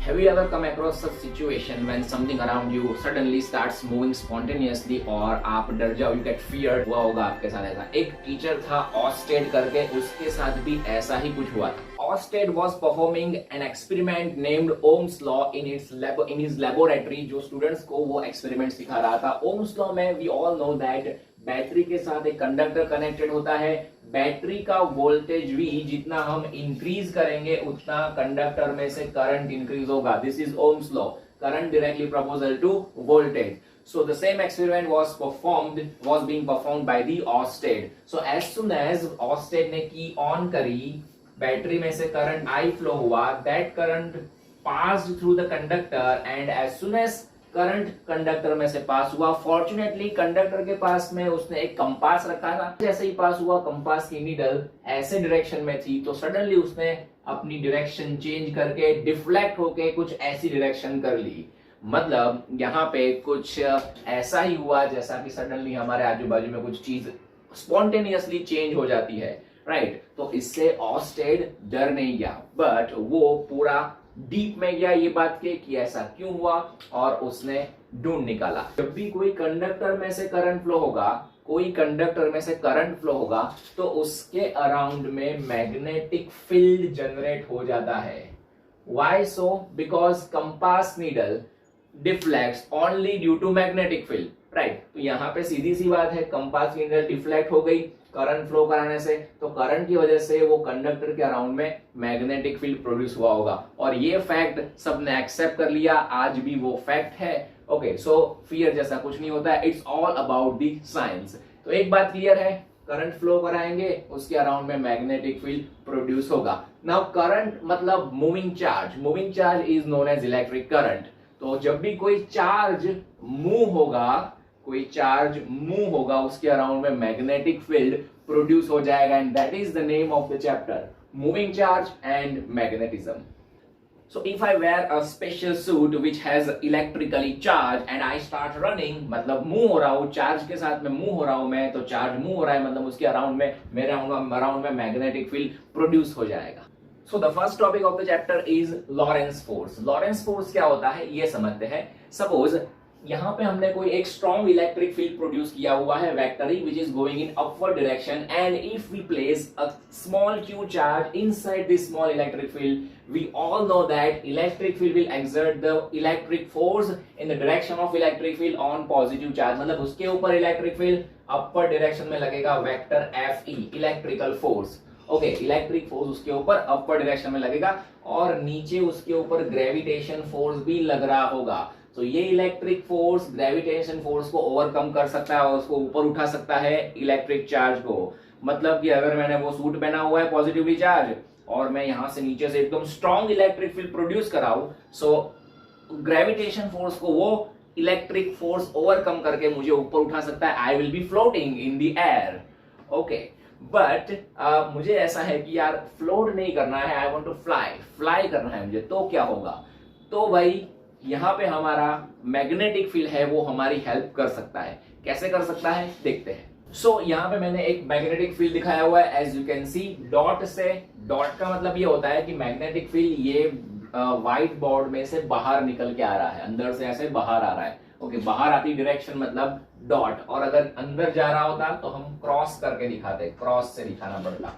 Have you ever come across such situation when something around you suddenly starts moving spontaneously और आप डर जाओ, you get feared? हुआ होगा आपके साथ ऐसा। एक टीचर था ऑस्टेड करके, उसके साथ भी ऐसा ही कुछ हुआ था। Oersted was performing an experiment named Ohm's law in his laboratory। जो स्टूडेंट्स को वो एक्सपेरिमेंट सिखा रहा था। Ohm's law में we all know that battery के साथ एक कंडक्टर कनेक्टेड होता है। बैटरी का वोल्टेज V जितना हम इंक्रीज करेंगे उतना कंडक्टर में से करंट इंक्रीज होगा। This is Ohm's law, current directly proportional to voltage. So the same experiment was being performed by the Oersted. So as soon as Oersted ने की ऑन करी, बैटरी में से करंट I फ्लो हुआ, that current passed through the conductor and as soon as current conductor में से पास हुआ, fortunately conductor के पास में उसने एक कंपास रखा था। जैसे ही पास हुआ, कंपास की नीडल ऐसे डायरेक्शन में थी तो सडनली उसने अपनी डायरेक्शन चेंज करके डिफ्लेक्ट होके कुछ ऐसी डायरेक्शन कर ली। मतलब यहाँ पे कुछ ऐसा ही हुआ जैसा कि सडनली हमारे आजू बाजू में कुछ चीज स्पॉन्टेनियसली चेंज हो जाती है, राइट। तो इससे ऑस्टेड डर नहीं गया, बट वो पूरा डीप में गया ये बात के कि ऐसा क्यों हुआ और उसने ढूंढ निकाला। जब भी कोई कंडक्टर में से करंट फ्लो होगा, कोई कंडक्टर में से करंट फ्लो होगा तो उसके अराउंड में मैग्नेटिक फील्ड जनरेट हो जाता है। Why so? Because compass needle deflects only due to magnetic field, right. तो यहाँ पे सीधी सी बात है, कंपास की नीडल डिफ्लेक्ट हो गई करंट फ्लो कराने से, तो करंट की वजह से वो कंडक्टर के अराउंड में मैग्नेटिक फील्ड प्रोड्यूस हुआ होगा और ये फैक्ट सबने एक्सेप्ट कर लिया, आज भी वो फैक्ट है। ओके, सो फियर जैसा कुछ नहीं होता है, it's all about the science. तो एक बात क्लियर है, करंट फ्लो कराएंगे उसके अराउंड में मैग्नेटिक फील्ड प्रोड्यूस होगा। नाउ करंट मतलब moving charge, moving charge is known as electric current. तो जब भी कोई चार्ज मूव होगा, कोई चार्ज मूव होगा, उसके अराउंड में मैग्नेटिक फील्ड प्रोड्यूस हो जाएगा and that is the name of the chapter, moving charge and magnetism. So if I wear a special suit which has electrically charged and I start running, मतलब move हो रहा हूँ, charge के साथ में move हो रहा हूँ मैं, तो चार्ज मूव हो रहा है मतलब उसके अराउंड में, मेरे अराउंड में मैग्नेटिक फील्ड प्रोड्यूस हो जाएगा। So the first topic of the chapter is Lorentz force। Lorentz force क्या होता है ये समझते हैं। सपोज यहाँ पे हमने कोई एक स्ट्रॉन्ग इलेक्ट्रिक फील्ड प्रोड्यूस किया हुआ है, vector which is going in upward direction, and if we place a small q charge inside this small electric field, we all know that electric field will exert the electric force in the direction of electric field on positive charge। मतलब उसके ऊपर electric field upper direction में लगेगा vector Fe, electrical force. Okay, electric force उसके ऊपर upper direction में लगेगा और नीचे उसके ऊपर ग्रेविटेशन फोर्स भी लग रहा होगा। तो ये इलेक्ट्रिक फोर्स ग्रेविटेशन फोर्स को ओवरकम कर सकता है और उसको ऊपर उठा सकता है इलेक्ट्रिक चार्ज को। मतलब कि अगर मैंने वो सूट पहना हुआ है पॉजिटिवली चार्ज और मैं यहां से नीचे से एकदम स्ट्रॉन्ग इलेक्ट्रिक फील्ड प्रोड्यूस कराऊं, सो ग्रेविटेशन फोर्स को वो इलेक्ट्रिक फोर्स ओवरकम करके मुझे ऊपर उठा सकता है। I will be floating in the air. Okay, but मुझे ऐसा है कि यार फ्लोट नहीं करना है, आई वांट टू फ्लाई करना है मुझे, तो क्या होगा? तो भाई यहाँ पे हमारा मैग्नेटिक फील्ड है वो हमारी हेल्प कर सकता है। कैसे कर सकता है देखते हैं। सो यहाँ पे मैंने एक मैग्नेटिक फील्ड दिखाया हुआ है, as you can see dot से। डॉट का मतलब ये होता है कि मैग्नेटिक फील्ड ये व्हाइट बोर्ड में से बाहर निकल के आ रहा है, अंदर से ऐसे बाहर आ रहा है। ओके, बाहर आती डायरेक्शन मतलब डॉट, और अगर अंदर जा रहा होता तो हम क्रॉस करके दिखाते, क्रॉस से दिखाना पड़ता।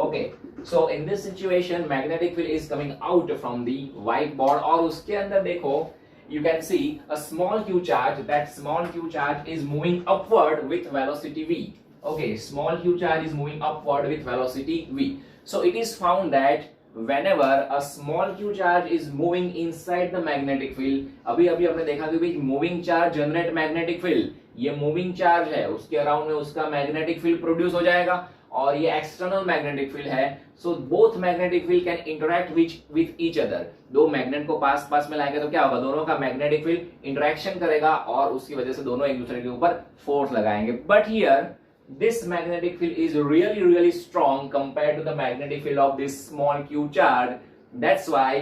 Okay, so in this situation magnetic field is coming out from the white board और उसके अंदर देखो you can see a small q charge, that small q charge is moving upward with velocity v। okay, small q charge is moving upward with velocity v। so it is found that whenever a small q charge is moving inside the magnetic field, अभी हमने देखा कि भाई moving charge generate magnetic field, ये moving charge है उसके around में उसका मैग्नेटिक फील्ड प्रोड्यूस हो जाएगा और ये एक्सटर्नल मैग्नेटिक फील्ड है। So both magnetic field can interact with each other. दो मैग्नेट को पास में लाएंगे तो क्या होगा? दोनों का मैग्नेटिक फील्ड इंटरेक्शन करेगा और उसकी वजह से दोनों एक दूसरे के ऊपर फोर्स लगाएंगे। But here this magnetic field is really strong compared to the magnetic field of this small q charge। that's why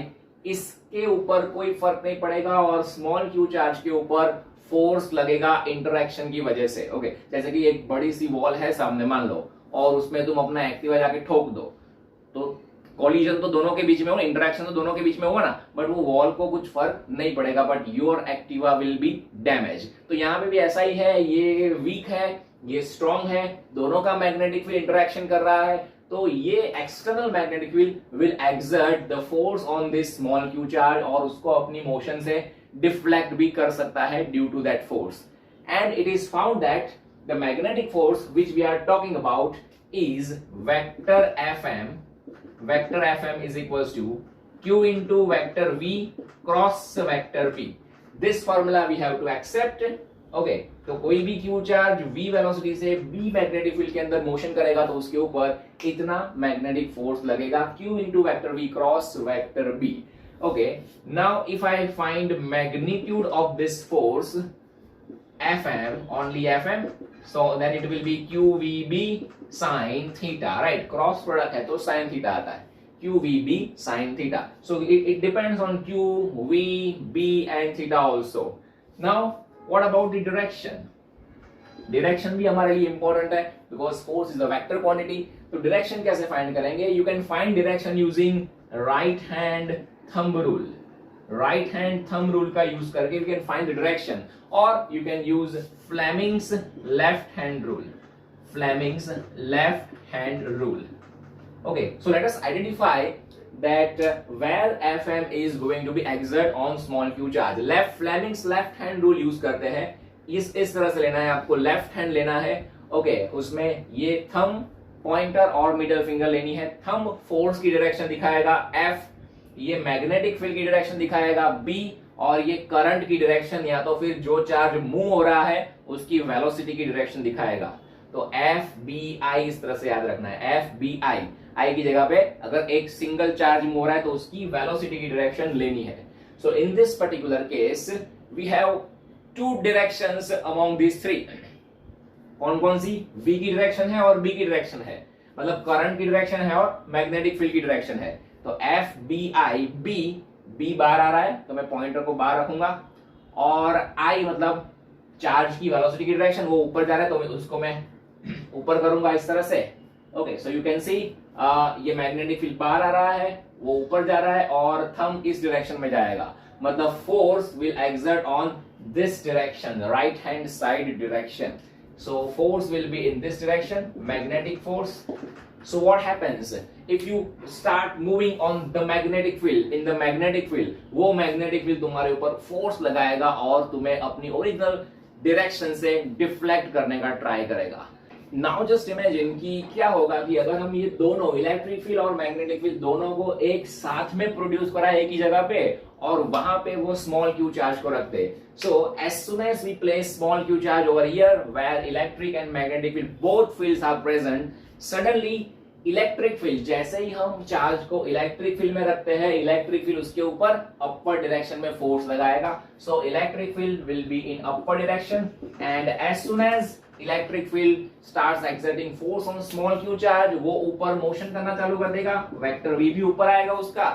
इसके ऊपर कोई फर्क नहीं पड़ेगा और स्मॉल q चार्ज के ऊपर फोर्स लगेगा इंटरेक्शन की वजह से। ओके, जैसे कि एक बड़ी सी वॉल है सामने मान लो और उसमें तुम अपना एक्टिवा जाके ठोक दो, तो कॉलिजन तो दोनों के बीच में हो, इंटरेक्शन तो दोनों के बीच में होगा ना, बट वो वॉल को कुछ फर्क नहीं पड़ेगा, but your Activa will be damage. तो यहाँ पे भी ऐसा ही है, ये वीक है, ये स्ट्रॉन्ग है, दोनों का मैग्नेटिक फील्ड इंटरेक्शन कर रहा है, तो ये external magnetic field will exert the force on this small Q charge और उसको अपनी मोशन से डिफ्लेक्ट भी कर सकता है due to that force. And it is found that the magnetic force which we are talking about is vector Fm. Vector Fm is equals to q into vector v cross vector p. This formula we have to accept. Okay, तो कोई भी q charge v velocity से b magnetic field के अंदर motion करेगा तो उसके ऊपर इतना मैग्नेटिक फोर्स लगेगा q into vector v cross vector b. Okay, now if I find magnitude of this force Fm, only Fm, so then it will be QVB sin theta, right? Cross product है तो sin theta आता है, QVB sin theta. So it depends on Q, V, B and theta also. Now what about the direction? Direction भी हमारे लिए important है because force is a vector quantity. तो direction कैसे find करेंगे? You can find direction using right hand thumb rule. Right hand thumb rule का use करके you can find the direction, or you can use Fleming's left hand rule. Fleming's left hand rule. Okay, so let us identify that where Fm is going to be exert on small q charge. Fleming's left hand rule use करते हैं, इस तरह से लेना है आपको, left hand लेना है। ओके, उसमें ये थंब, पॉइंटर और मिडल फिंगर लेनी है। थंब फोर्स की डायरेक्शन दिखाएगा F, ये मैग्नेटिक फील्ड की डायरेक्शन दिखाएगा B, और ये करंट की डायरेक्शन या तो फिर जो चार्ज मूव हो रहा है उसकी वेलोसिटी की डायरेक्शन दिखाएगा। तो FBI इस तरह से याद रखना है, FBI, I की जगह पे अगर एक सिंगल चार्ज मूव हो रहा है तो उसकी वेलोसिटी की डायरेक्शन लेनी है। So in this particular case we have two directions among this three. कौन कौन सी? B की डायरेक्शन है और B की डायरेक्शन है, मतलब करंट की डायरेक्शन है और मैग्नेटिक फील्ड की डायरेक्शन है। तो FBI, B बार आ रहा है तो मैं पॉइंटर को बार रखूंगा, और I मतलब चार्ज की वेलोसिटी की डायरेक्शन, वो ऊपर जा रहा है तो उसको मैं ऊपर करूंगा इस तरह से। ओके, सो यू कैन सी ये मैग्नेटिक फील्ड बाहर आ रहा है, वो ऊपर जा रहा है और थंब इस डायरेक्शन में जाएगा, मतलब force will exert on this direction, right hand side direction. So force will be in this direction, magnetic force. So what happens if you start moving on the magnetic field? In the magnetic field, वो magnetic field तुम्हारे ऊपर force लगाएगा और तुम्हें अपनी original direction से deflect करने का try करेगा। Now just imagine कि क्या होगा कि अगर हम ये दोनों इलेक्ट्रिक फील्ड और मैग्नेटिक फील्ड दोनों को एक साथ में प्रोड्यूस करा एक ही जगह पे और वहां पे वो स्मॉल क्यू चार्ज को रखते। So as soon as we place small q charge over here where electric and magnetic field both fields are present, suddenly electric field, जैसे ही हम चार्ज को इलेक्ट्रिक फील्ड में रखते हैं, इलेक्ट्रिक फील्ड उसके ऊपर अपर डायरेक्शन में फोर्स लगाएगा। So electric field will be in upper direction and as soon as electric field starts exerting force on small Q charge, वो ऊपर मोशन करना चालू कर देगा, वेक्टर v भी ऊपर आएगा उसका,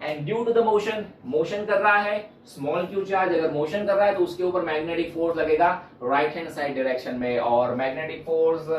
and due to the motion कर रहा है स्मॉल क्यू चार्ज, अगर मोशन कर रहा है तो उसके ऊपर मैग्नेटिक फोर्स लगेगा राइट हैंड साइड डायरेक्शन में, और मैग्नेटिक फोर्स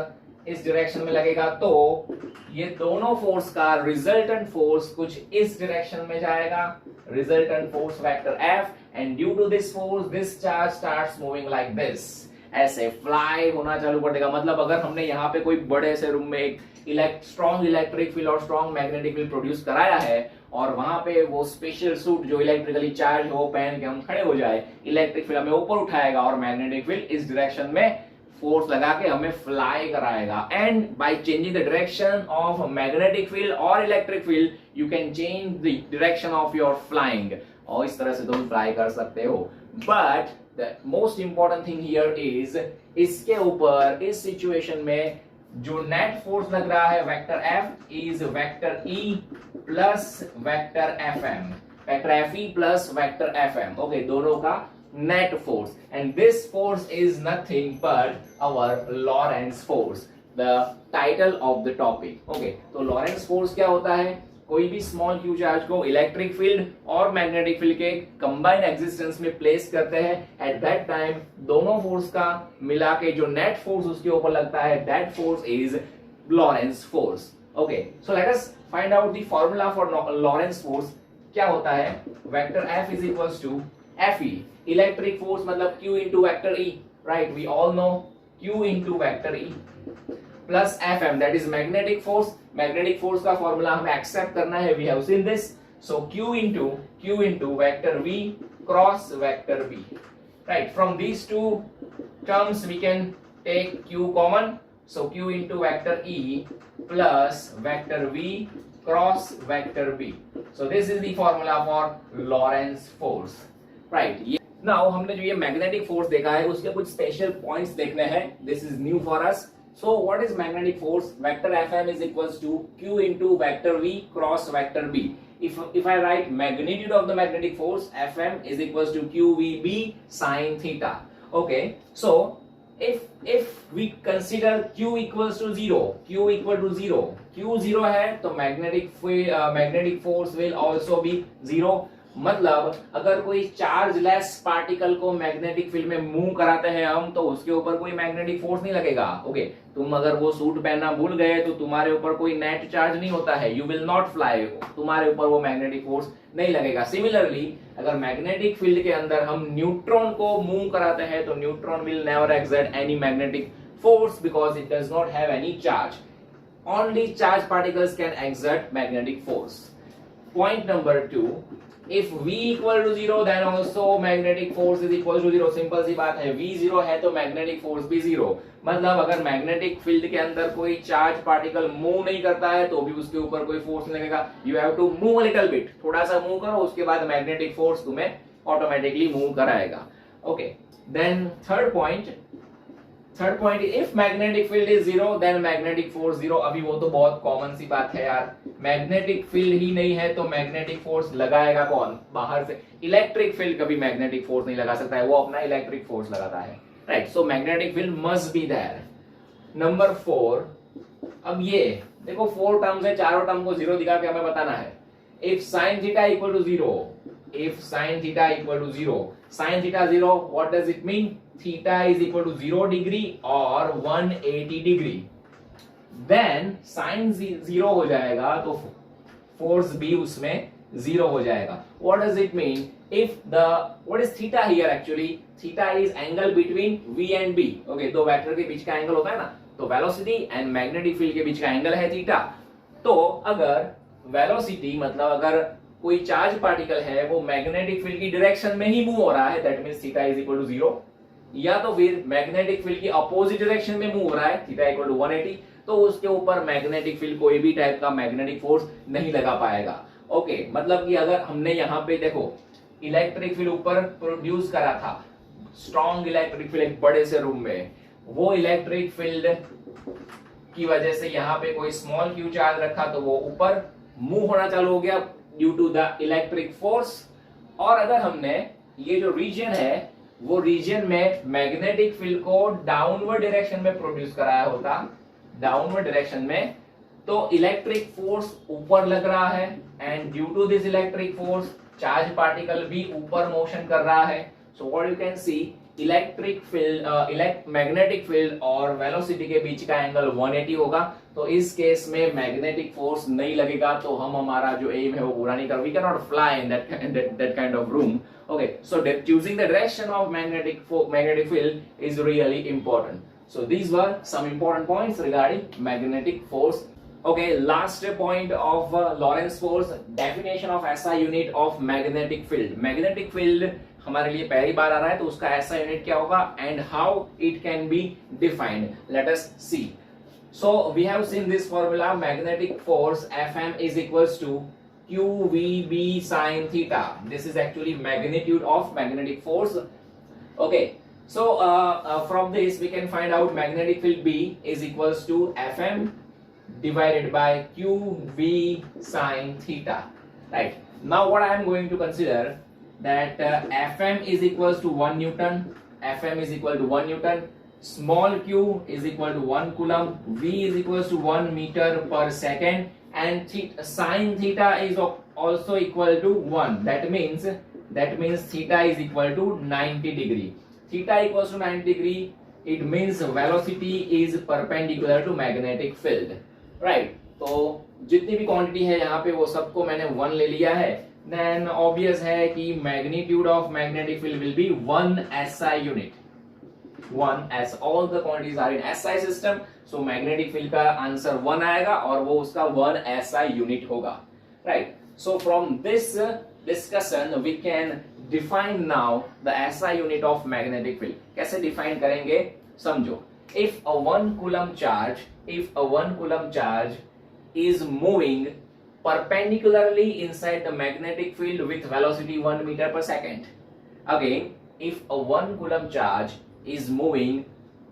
इस डायरेक्शन में लगेगा, तो ये दोनों फोर्स का रिजल्टेंट फोर्स कुछ इस डायरेक्शन में जाएगा, resultant force vector F, and due to this force this charge starts moving like this, ऐसे फ्लाई होना चालू कर देगा। मतलब अगर हमने यहाँ पे कोई बड़े से रूम में एक स्ट्रॉन्ग इलेक्ट्रिक फील्ड और स्ट्रॉन्ग मैग्नेटिक फील्ड प्रोड्यूस कराया है और वहां पे वो स्पेशल सूट जो इलेक्ट्रिकली चार्ज हो पहन के हम खड़े हो जाए, इलेक्ट्रिक फील्ड हमें ऊपर उठाएगा और मैग्नेटिक फील्ड इस डायरेक्शन में फोर्स लगा के हमें फ्लाई कराएगा, and by changing the direction of magnetic field और electric field you can change the direction of your flying, और इस तरह से तुम फ्लाई कर सकते हो। But the most important thing here is, इसके ऊपर इस सिचुएशन में जो नेट फोर्स लग रहा है vector F is vector E plus vector FM, vector FE plus vector FM, okay, दोनों का net force, and this force is nothing but our Lorentz force, the title of the topic. Okay, तो Lorentz force क्या होता है? कोई भी small Q charge को electric field और मैग्नेटिक फील्ड के कंबाइंड एग्जिस्टेंस में प्लेस करते हैं, एट दैट टाइम दोनों फोर्स का मिला के जो नेट फोर्स उसके ऊपर लगता है, that force is Lorentz force. Okay, so let us find out the formula for Lorentz force. क्या होता है? Vector F is equals to Fe. Electric force मतलब Q into vector E, right? We all know Q into vector E plus Fm, that is magnetic force. Magnetic force का formula हमें accept करना है, we have seen this. So Q into vector V cross vector B, right? From these two terms we can take Q common. So Q into vector E plus vector V cross vector B. So this is the formula for Lorentz force, right? Now हमने जो ये magnetic force देखा है उसके कुछ special points देखने हैं. This is new for us. So what is magnetic force? Vector Fm is equals to Q into vector V cross vector B. If I write magnitude of the magnetic force, Fm is equals to QVB sin theta. Okay, so if we consider Q equals to 0, Q equal to 0, Q 0 है तो magnetic force will also be 0. मतलब अगर कोई chargeless particle को magnetic field में move कराते हैं हम, तो उसके ऊपर कोई मैग्नेटिक फोर्स नहीं लगेगा. ओके, तुम अगर वो सूट पहनना भूल गए तो तुम्हारे ऊपर कोई नेट चार्ज नहीं होता है, यू विल नॉट फ्लाई, तुम्हारे ऊपर वो मैग्नेटिक फोर्स नहीं लगेगा. सिमिलरली अगर मैग्नेटिक फील्ड के अंदर हम न्यूट्रॉन को मूव कराते हैं तो neutron will never exert any magnetic force because it does not have any charge. Only charge particles can exert magnetic force. Point number 2, if V equal to 0 then also magnetic force is equal to 0. Simple सी बात है, V 0 है तो magnetic force भी 0. मतलब अगर magnetic field के अंदर कोई चार्ज पार्टिकल मूव नहीं करता है तो भी उसके ऊपर कोई फोर्स नहीं लगेगा. You have to move a little bit, थोड़ा सा मूव करो, उसके बाद मैग्नेटिक फोर्स तुम्हें ऑटोमेटिकली मूव कराएगा. Okay, then third point, if magnetic field is 0 then magnetic force 0. अभी वो तो बहुत कॉमन सी बात है यार, मैग्नेटिक फील्ड ही नहीं है तो मैग्नेटिक फोर्स लगाएगा कौन? बाहर से. इलेक्ट्रिक फील्ड कभी मैग्नेटिक फोर्स नहीं लगा सकता है, वो अपना इलेक्ट्रिक फोर्स लगाता है, right? So magnetic field must be there. Number 4, अब ये देखो 4 टर्म्स है, चारों टर्म को 0 दिखा के हमें बताना है. if sin theta equal to 0, if sin theta equal to 0, sin theta 0, what does it mean? Theta is equal to 0 degree or 180 degree. Then sin 0 हो जाएगा तो force B उसमें 0 हो जाएगा. What does it mean? What is theta here actually? Theta is angle between V and B. Okay, दो vector के बीच का एंगल होता है ना, तो वेलोसिटी एंड मैग्नेटिक फील्ड के बीच का एंगल है थीटा. तो अगर वेलोसिटी मतलब अगर कोई चार्ज पार्टिकल है वो मैग्नेटिक फील्ड की डायरेक्शन में ही मूव हो रहा है, that means theta is equal to 0, या तो फिर मैग्नेटिक फील्ड की अपोजिट डायरेक्शन में मूव हो रहा है, थीटा इक्वल टू 180, तो उसके ऊपर मैग्नेटिक फील्ड कोई भी टाइप का मैग्नेटिक फोर्स नहीं लगा पाएगा. ओके, मतलब कि अगर हमने यहाँ पे देखो इलेक्ट्रिक फील्ड ऊपर प्रोड्यूस करा था, स्ट्रॉन्ग इलेक्ट्रिक फील्ड एक बड़े से रूम में, वो इलेक्ट्रिक फील्ड की वजह से यहाँ पे कोई स्मॉल क्यू चार्ज रखा तो वो ऊपर मूव होना चालू हो गया due to the electric force. और अगर हमने ये जो रीजन है वो रीजन में मैग्नेटिक फील्ड को डाउनवर्ड डायरेक्शन में प्रोड्यूस कराया होता, डाउनवर्ड डायरेक्शन में, तो इलेक्ट्रिक फोर्स ऊपर लग रहा है and due to this electric force charge particle भी ऊपर मोशन कर रहा है. So what you can see, electric field magnetic field और वेलोसिटी के बीच का एंगल 180 होगा. तो इस केस में मैग्नेटिक फोर्स नहीं लगेगा तो हम हमारा जो एम है वो पूरा नहीं कर, we can not fly in that kind of room. Okay, so choosing the direction of magnetic field is really important. So these were some important points regarding magnetic force. Okay, last point of Lorentz force, definition of SI unit of magnetic field. Magnetic field हमारे लिए पहली बार आ रहा है तो उसका SI unit क्या होगा and how it can be defined. Let us see. So we have seen this formula, magnetic force Fm is equals to QVB sin theta. This is actually magnitude of magnetic force. Okay, so from this we can find out magnetic field B is equals to Fm divided by QV sin theta. Right. Now what I am going to consider that Fm is equals to 1 Newton. Fm is equal to 1 Newton. Small q is equal to 1 coulomb. V is equals to 1 meter per second. And sin theta is also equal to 1. That means theta is equal to 90 degree. Theta equals to 90 degree. It means velocity is perpendicular to magnetic field. Right. तो जितनी भी quantity है यहाँ पे वो सबको मैंने 1 ले लिया है। देन ऑब्वियस है कि magnitude of magnetic field will be 1 SI unit, 1 S, all the quantities are in SI system, so magnetic field का आंसर 1 आएगा और वो उसका 1 SI यूनिट होगा, right. So from this discussion we can define now the SI unit of magnetic field. कैसे define करेंगे समझो। If a 1 coulomb charge is moving perpendicularly inside the magnetic field with velocity 1 meter per second. Again, if a 1 coulomb charge is moving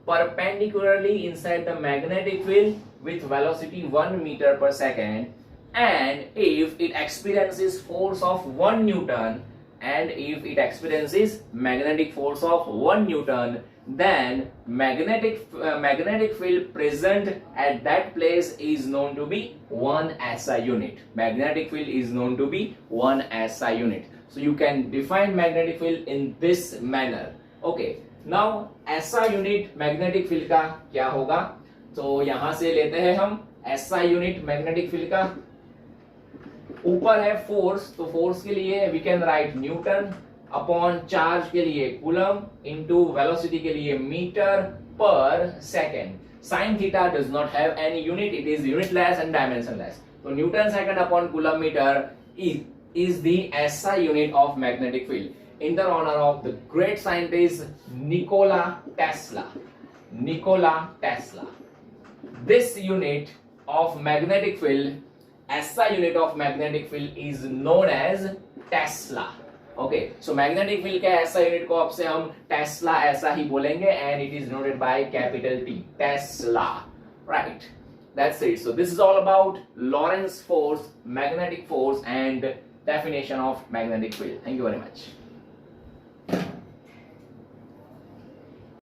perpendicularly inside the magnetic field with velocity 1 meter per second, and if it experiences force of 1 Newton, and if it experiences magnetic force of 1 Newton, then magnetic field present at that place is known to be 1 SI unit. Magnetic field is known to be 1 SI unit. So you can define magnetic field in this manner. Okay. Now SI unit magnetic field का क्या होगा? तो यहां से लेते हैं हम SI unit magnetic field का। ऊपर है फोर्स, तो फोर्स के लिए we can write newton upon charge के लिए कूलम इनटू वेलोसिटी के लिए मीटर पर second. Sine theta does not have any unit, it is unitless and dimensionless. तो newton second upon coulomb metre is the SI unit of magnetic field, in the honor of the great scientist Nikola Tesla. This unit of magnetic field, SI unit of magnetic field is known as Tesla. Okay, so magnetic field के SI unit को अब से हम Tesla ऐसा ही बोलेंगे, and it is denoted by capital T, Tesla, right? That's it. So this is all about Lorentz force, magnetic force, and definition of magnetic field. Thank you very much.